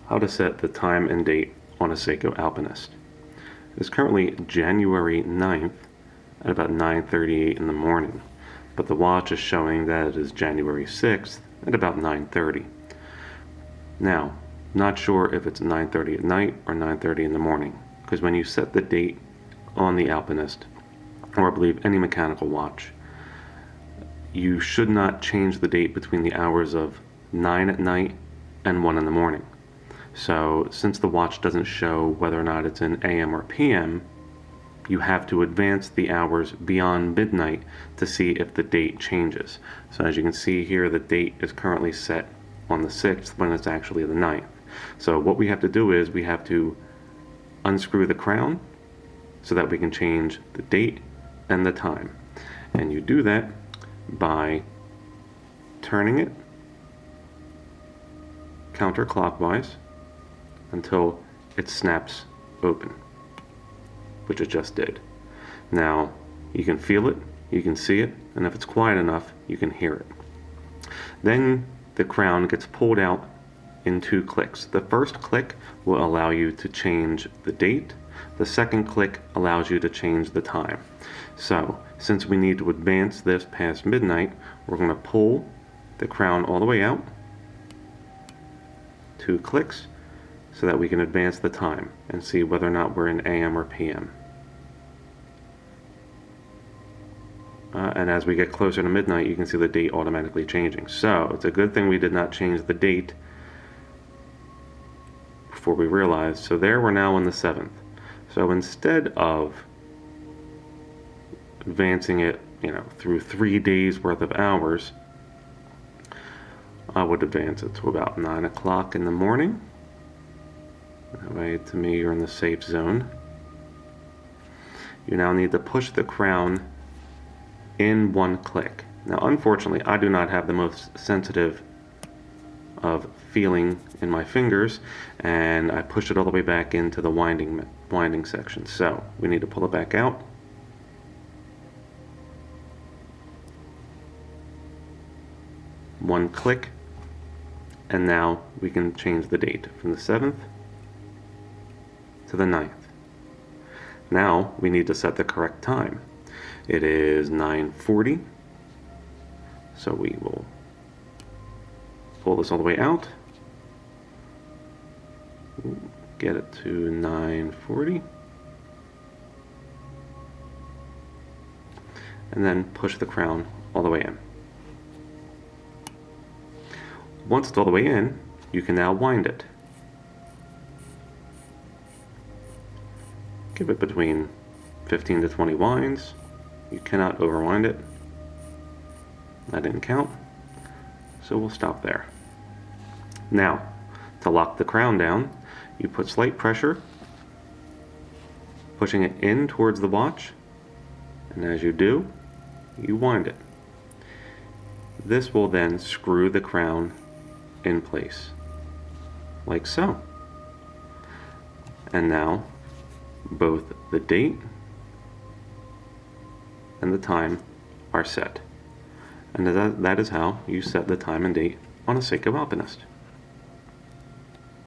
How to set the time and date on a Seiko Alpinist. It is currently January 9th at about 9:38 in the morning, but the watch is showing that it is January 6th at about 9:30. Now, not sure if it's 9:30 at night or 9:30 in the morning, because when you set the date on the Alpinist, or I believe any mechanical watch, you should not change the date between the hours of 9 at night and 1 in the morning. So since the watch doesn't show whether or not it's in AM or PM, you have to advance the hours beyond midnight to see if the date changes. So as you can see here, the date is currently set on the 6th when it's actually the 9th. So what we have to do is we have to unscrew the crown so that we can change the date and the time. And you do that by turning it counterclockwise until it snaps open, which it just did. Now you can feel it, you can see it, and if it's quiet enough, you can hear it. Then the crown gets pulled out in 2 clicks. The first click will allow you to change the date. The second click allows you to change the time. So since we need to advance this past midnight, we're going to pull the crown all the way out, 2 clicks, so that we can advance the time and see whether or not we're in AM or PM. And as we get closer to midnight, you can see the date automatically changing. So it's a good thing we did not change the date before we realized. So there, we're now on the 7th. So instead of advancing it, through 3 days worth of hours, I would advance it to about 9 o'clock in the morning. That way, to me, you're in the safe zone. You now need to push the crown in 1 click. Now, unfortunately, I do not have the most sensitive of feeling in my fingers, and I pushed it all the way back into the winding section. So we need to pull it back out. One click, and now we can change the date from the 7th to the 9th. Now we need to set the correct time. It is 9:40, so we will pull this all the way out, get it to 9:40, and then push the crown all the way in. Once it's all the way in, you can now wind it. Give it between 15 to 20 winds. You cannot overwind it. That didn't count, so we'll stop there. Now, to lock the crown down, you put slight pressure, pushing it in towards the watch, and as you do, you wind it. This will then screw the crown in place, like so. And now, both the date and the time are set. And that is how you set the time and date on a Seiko Alpinist.